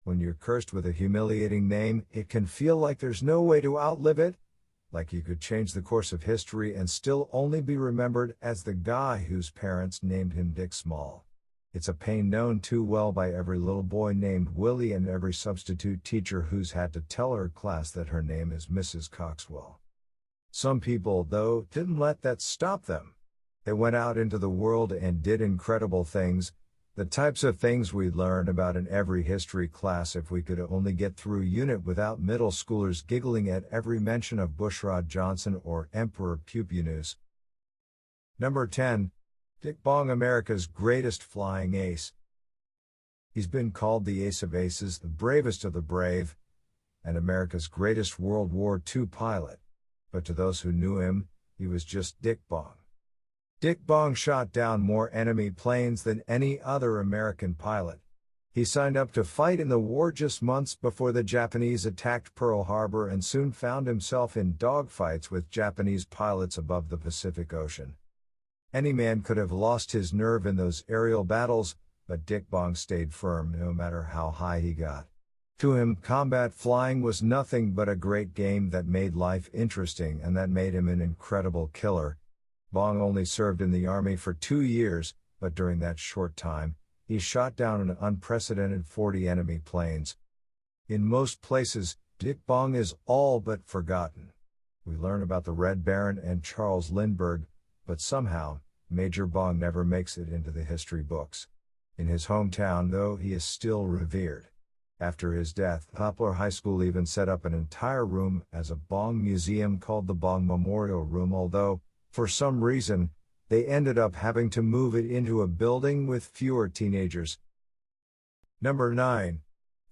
When you're cursed with a humiliating name, it can feel like there's no way to outlive it, like you could change the course of history and still only be remembered as the guy whose parents named him Dick Small. It's a pain known too well by every little boy named Willie and every substitute teacher who's had to tell her class that her name is Mrs. Cockswell. Some people, though, didn't let that stop them. They went out into the world and did incredible things, the types of things we'd learn about in every history class if we could only get through unit without middle schoolers giggling at every mention of Bushrod Johnson or Emperor Pupienus. Number 10. Dick Bong, America's greatest flying ace. He's been called the ace of aces, the bravest of the brave, and America's greatest World War II pilot. But to those who knew him, he was just Dick Bong. Dick Bong shot down more enemy planes than any other American pilot. He signed up to fight in the war just months before the Japanese attacked Pearl Harbor and soon found himself in dogfights with Japanese pilots above the Pacific Ocean. Any man could have lost his nerve in those aerial battles, but Dick Bong stayed firm no matter how high he got. To him, combat flying was nothing but a great game that made life interesting and that made him an incredible killer. Bong only served in the Army for 2 years, but during that short time, he shot down an unprecedented 40 enemy planes. In most places, Dick Bong is all but forgotten. We learn about the Red Baron and Charles Lindbergh, but somehow, Major Bong never makes it into the history books. In his hometown, though, he is still revered. After his death, Poplar High School even set up an entire room as a Bong museum called the Bong Memorial Room, although, for some reason, they ended up having to move it into a building with fewer teenagers. Number 9.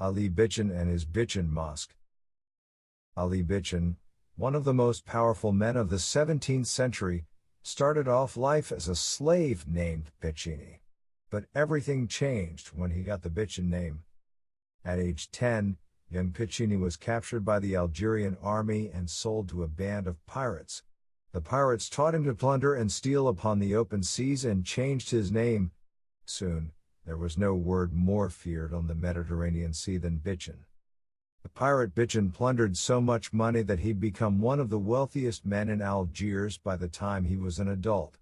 Ali Bichan and his Bichan Mosque. Ali Bichan, one of the most powerful men of the 17th century, started off life as a slave named Piccini. But everything changed when he got the Bichan name. At age 10, young Piccini was captured by the Algerian army and sold to a band of pirates. The pirates taught him to plunder and steal upon the open seas and changed his name. Soon, there was no word more feared on the Mediterranean Sea than Bichan. The pirate Bichan plundered so much money that he'd become one of the wealthiest men in Algiers by the time he was an adult.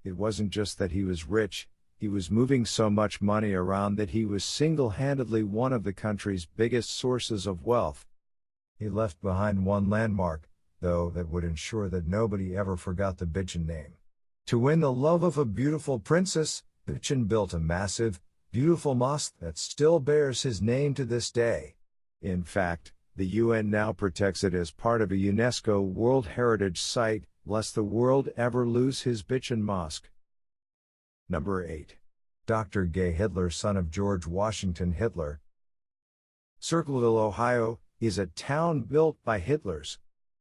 It wasn't just that he was rich, he was moving so much money around that he was single-handedly one of the country's biggest sources of wealth. He left behind one landmark, though, that would ensure that nobody ever forgot the Bichan name. To win the love of a beautiful princess, Bichan built a massive, beautiful mosque that still bears his name to this day. In fact, the UN now protects it as part of a UNESCO World Heritage Site, lest the world ever lose his Bichan Mosque. Number 8. Dr. Gay Hitler, son of George Washington Hitler. Circleville, Ohio, is a town built by Hitlers.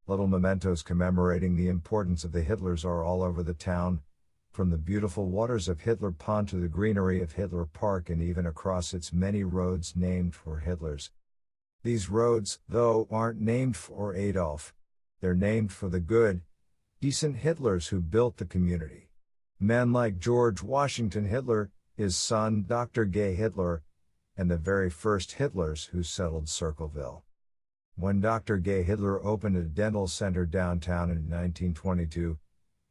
Little mementos commemorating the importance of the Hitlers are all over the town, from the beautiful waters of Hitler Pond to the greenery of Hitler Park and even across its many roads named for Hitlers. These roads, though, aren't named for Adolf. They're named for the good, decent Hitlers who built the community. Men like George Washington Hitler, his son Dr. Gay Hitler, and the very first Hitlers who settled Circleville. When Dr. Gay Hitler opened a dental center downtown in 1922,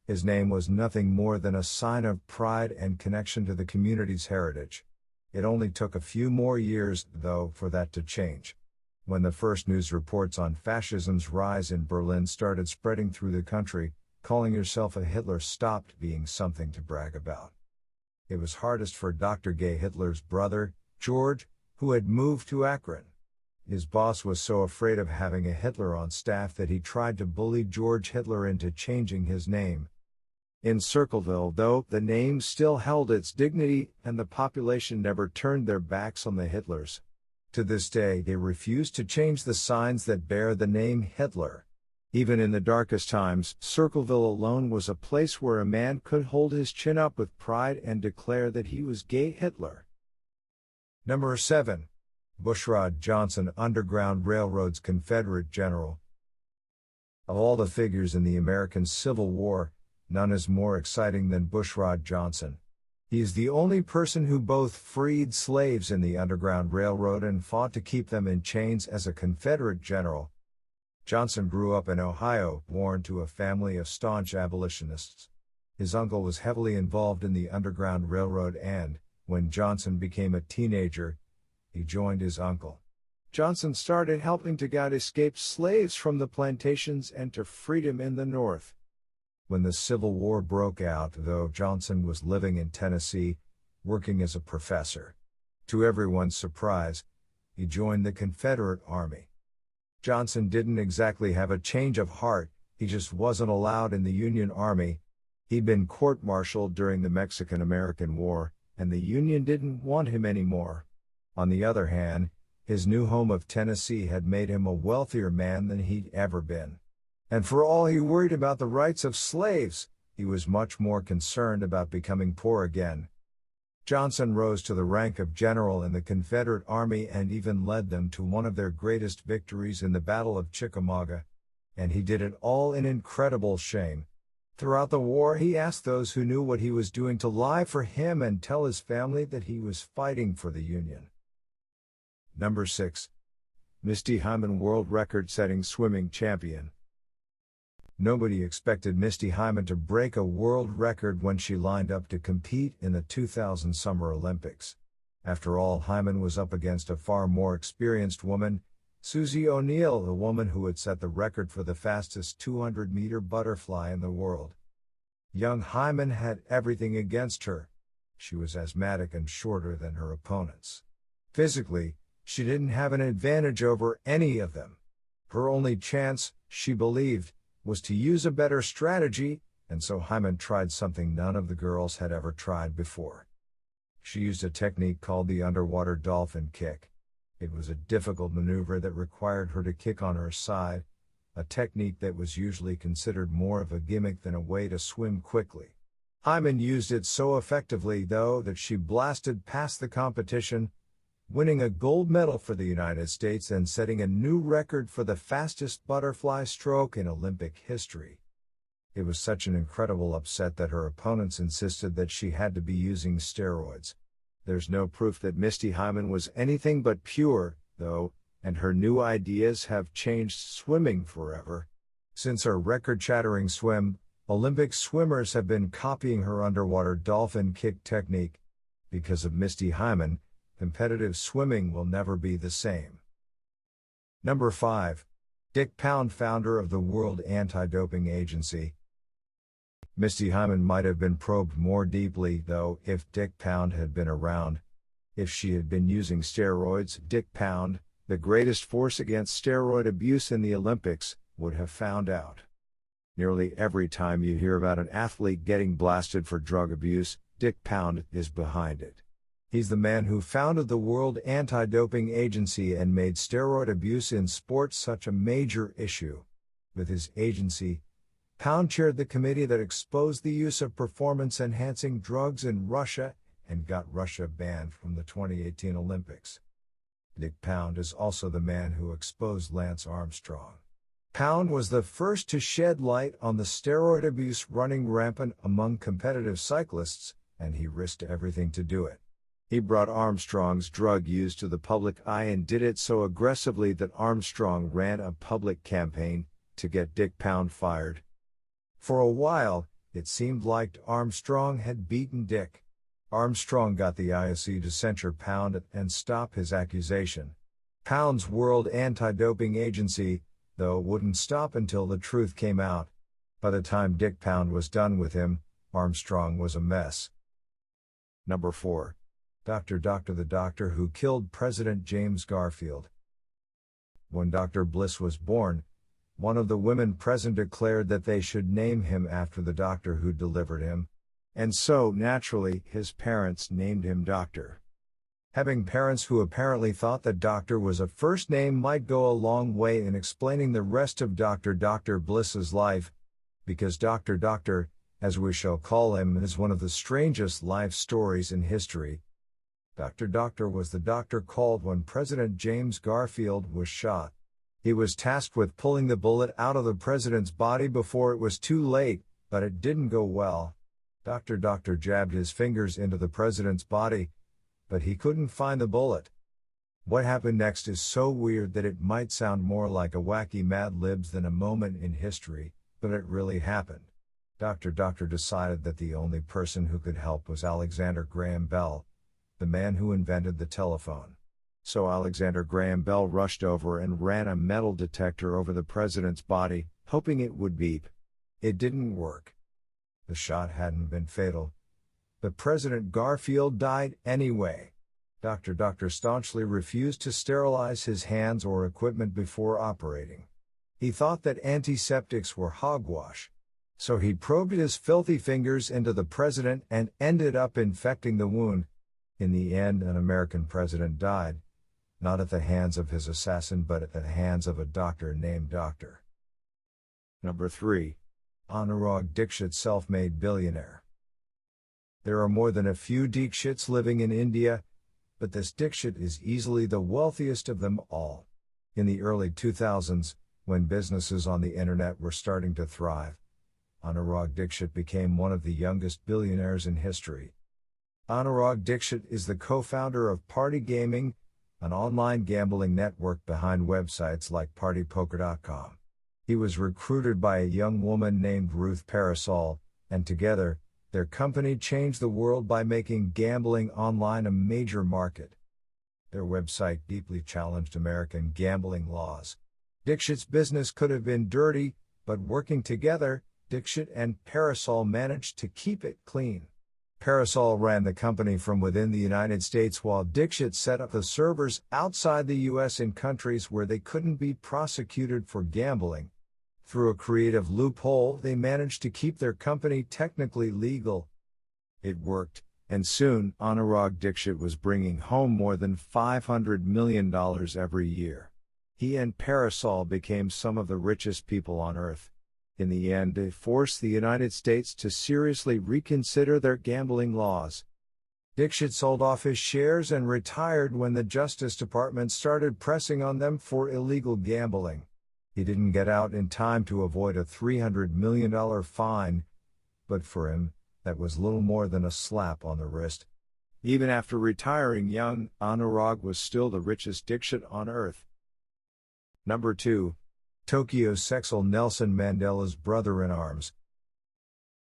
his name was nothing more than a sign of pride and connection to the community's heritage. It only took a few more years, though, for that to change. When the first news reports on fascism's rise in Berlin started spreading through the country, calling yourself a Hitler stopped being something to brag about. It was hardest for Dr. Gay Hitler's brother, George, who had moved to Akron. His boss was so afraid of having a Hitler on staff that he tried to bully George Hitler into changing his name. In Circleville, though, the name still held its dignity and the population never turned their backs on the Hitlers. To this day, they refuse to change the signs that bear the name Hitler. Even in the darkest times, Circleville alone was a place where a man could hold his chin up with pride and declare that he was Gay Hitler. Number 7. Bushrod Johnson, Underground Railroad's Confederate General. Of all the figures in the American Civil War, none is more exciting than Bushrod Johnson. He is the only person who both freed slaves in the Underground Railroad and fought to keep them in chains as a Confederate general. Johnson grew up in Ohio, born to a family of staunch abolitionists. His uncle was heavily involved in the Underground Railroad and, when Johnson became a teenager, he joined his uncle. Johnson started helping to guide escaped slaves from the plantations and to freedom in the North. When the Civil War broke out, though, Johnson was living in Tennessee, working as a professor. To everyone's surprise, he joined the Confederate Army. Johnson didn't exactly have a change of heart, he just wasn't allowed in the Union Army. He'd been court-martialed during the Mexican-American War, and the Union didn't want him anymore. On the other hand, his new home of Tennessee had made him a wealthier man than he'd ever been. And for all he worried about the rights of slaves, he was much more concerned about becoming poor again. Johnson rose to the rank of general in the Confederate Army and even led them to one of their greatest victories in the Battle of Chickamauga. And he did it all in incredible shame. Throughout the war, he asked those who knew what he was doing to lie for him and tell his family that he was fighting for the Union. Number 6. Misty Hyman, world record-setting swimming champion. Nobody expected Misty Hyman to break a world record when she lined up to compete in the 2000 Summer Olympics. After all, Hyman was up against a far more experienced woman, Susie O'Neill, the woman who had set the record for the fastest 200-meter butterfly in the world. Young Hyman had everything against her. She was asthmatic and shorter than her opponents. Physically, she didn't have an advantage over any of them. Her only chance, she believed, was to use a better strategy, and so Hyman tried something none of the girls had ever tried before. She used a technique called the underwater dolphin kick. It was a difficult maneuver that required her to kick on her side, a technique that was usually considered more of a gimmick than a way to swim quickly. Hyman used it so effectively, though, that she blasted past the competition, winning a gold medal for the United States and setting a new record for the fastest butterfly stroke in Olympic history. It was such an incredible upset that her opponents insisted that she had to be using steroids. There's no proof that Misty Hyman was anything but pure, though, and her new ideas have changed swimming forever. Since her record-shattering swim, Olympic swimmers have been copying her underwater dolphin kick technique. Because of Misty Hyman, competitive swimming will never be the same. Number 5. Dick Pound, founder of the World Anti-Doping Agency. Misty Hyman might have been probed more deeply, though, if Dick Pound had been around. If she had been using steroids, Dick Pound, the greatest force against steroid abuse in the Olympics, would have found out. Nearly every time you hear about an athlete getting blasted for drug abuse, Dick Pound is behind it. He's the man who founded the World Anti-Doping Agency and made steroid abuse in sports such a major issue. With his agency, Pound chaired the committee that exposed the use of performance-enhancing drugs in Russia and got Russia banned from the 2018 Olympics. Dick Pound is also the man who exposed Lance Armstrong. Pound was the first to shed light on the steroid abuse running rampant among competitive cyclists, and he risked everything to do it. He brought Armstrong's drug use to the public eye and did it so aggressively that Armstrong ran a public campaign to get Dick Pound fired. For a while, it seemed like Armstrong had beaten Dick. Armstrong got the IOC to censure Pound and stop his accusation. Pound's World Anti-Doping Agency, though, wouldn't stop until the truth came out. By the time Dick Pound was done with him, Armstrong was a mess. Number 4. Dr. the doctor who killed President James Garfield. When Dr. Bliss was born, one of the women present declared that they should name him after the doctor who delivered him. And so, naturally, his parents named him Doctor. Having parents who apparently thought that Doctor was a first name might go a long way in explaining the rest of Dr. Bliss's life, because Doctor, as we shall call him, is one of the strangest life stories in history. Doctor was the doctor called when President James Garfield was shot. He was tasked with pulling the bullet out of the president's body before it was too late, but it didn't go well. Doctor jabbed his fingers into the president's body, but he couldn't find the bullet. What happened next is so weird that it might sound more like a wacky Mad Libs than a moment in history, but it really happened. Doctor decided that the only person who could help was Alexander Graham Bell, the man who invented the telephone. So Alexander Graham Bell rushed over and ran a metal detector over the president's body, hoping it would beep. It didn't work. The shot hadn't been fatal, but President Garfield died anyway. Doctor staunchly refused to sterilize his hands or equipment before operating. He thought that antiseptics were hogwash. So he probed his filthy fingers into the president and ended up infecting the wound. In the end, an American president died, not at the hands of his assassin but at the hands of a doctor named Dr. Number 3. Anurag Dixit, self-made billionaire. There are more than a few Dikshits living in India, but this Dixit is easily the wealthiest of them all. In the early 2000s, when businesses on the internet were starting to thrive, Anurag Dixit became one of the youngest billionaires in history. Anurag Dixit is the co-founder of Party Gaming, an online gambling network behind websites like partypoker.com. He was recruited by a young woman named Ruth Parasol, and together, their company changed the world by making gambling online a major market. Their website deeply challenged American gambling laws. Dixit's business could have been dirty, but working together, Dixit and Parasol managed to keep it clean. Parasol ran the company from within the United States while Dixit set up the servers outside the U.S. in countries where they couldn't be prosecuted for gambling. Through a creative loophole, they managed to keep their company technically legal. It worked, and soon Anurag Dixit was bringing home more than $500 million every year. He and Parasol became some of the richest people on earth. In the end, they forced the United States to seriously reconsider their gambling laws. Dixit sold off his shares and retired when the Justice Department started pressing on them for illegal gambling. He didn't get out in time to avoid a $300 million fine, but for him, that was little more than a slap on the wrist. Even after retiring young, Anurag was still the richest Dixit on earth. Number 2. Tokyo Sexal, Nelson Mandela's brother-in-arms.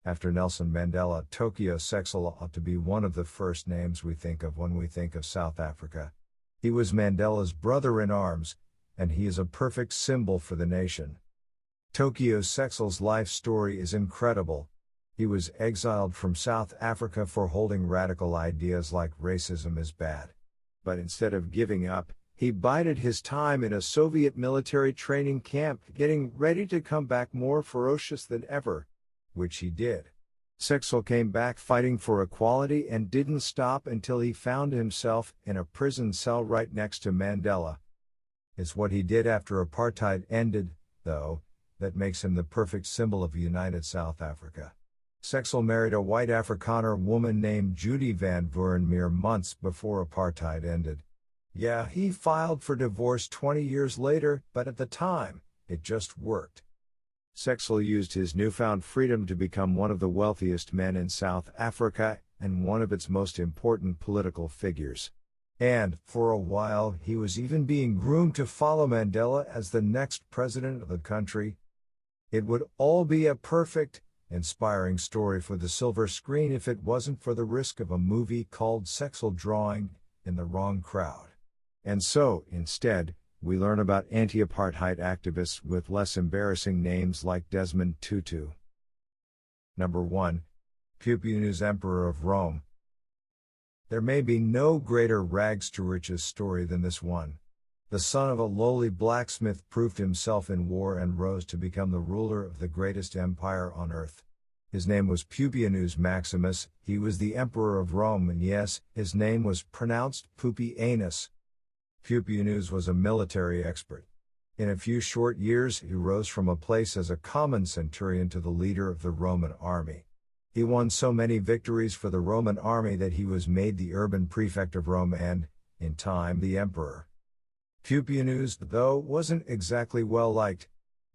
After Nelson Mandela, Tokyo Sexal ought to be one of the first names we think of when we think of South Africa. He was Mandela's brother-in-arms, and he is a perfect symbol for the nation. Tokyo Sexal's life story is incredible. He was exiled from South Africa for holding radical ideas like racism is bad. But instead of giving up, he bided his time in a Soviet military training camp, getting ready to come back more ferocious than ever, which he did. Sexal came back fighting for equality and didn't stop until he found himself in a prison cell right next to Mandela. It's what he did after apartheid ended, though, that makes him the perfect symbol of united South Africa. Sexal married a white Afrikaner woman named Judy Van Vuren mere months before apartheid ended. Yeah, he filed for divorce 20 years later, but at the time, it just worked. Sexal used his newfound freedom to become one of the wealthiest men in South Africa and one of its most important political figures. And, for a while, he was even being groomed to follow Mandela as the next president of the country. It would all be a perfect, inspiring story for the silver screen if it wasn't for the risk of a movie called Sexal drawing in the wrong crowd. And so, instead, we learn about anti-apartheid activists with less embarrassing names like Desmond Tutu. Number 1. Pupienus, Emperor of Rome. There may be no greater rags to riches story than this one. The son of a lowly blacksmith proved himself in war and rose to become the ruler of the greatest empire on earth. His name was Pupienus Maximus, he was the emperor of Rome, and yes, his name was pronounced Pupienus. Pupienus was a military expert. In a few short years he rose from a place as a common centurion to the leader of the Roman army. He won so many victories for the Roman army that he was made the urban prefect of Rome and, in time, the emperor. Pupienus, though, wasn't exactly well liked.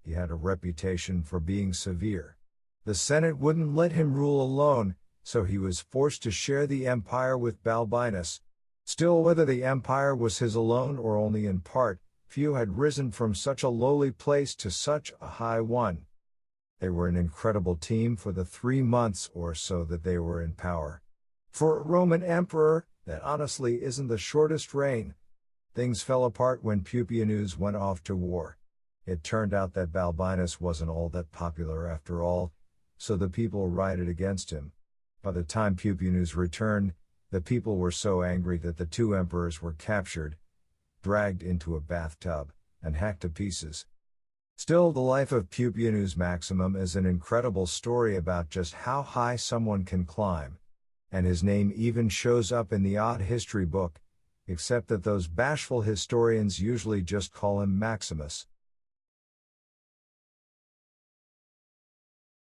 He had a reputation for being severe. The Senate wouldn't let him rule alone, so he was forced to share the empire with Balbinus. Still, whether the empire was his alone or only in part, few had risen from such a lowly place to such a high one. They were an incredible team for the 3 months or so that they were in power. For a Roman emperor, that honestly isn't the shortest reign. Things fell apart when Pupienus went off to war. It turned out that Balbinus wasn't all that popular after all, so the people rioted against him. By the time Pupienus returned, the people were so angry that the 2 emperors were captured, dragged into a bathtub, and hacked to pieces. Still, the life of Pupienus Maximum is an incredible story about just how high someone can climb. And his name even shows up in the odd history book, except that those bashful historians usually just call him Maximus.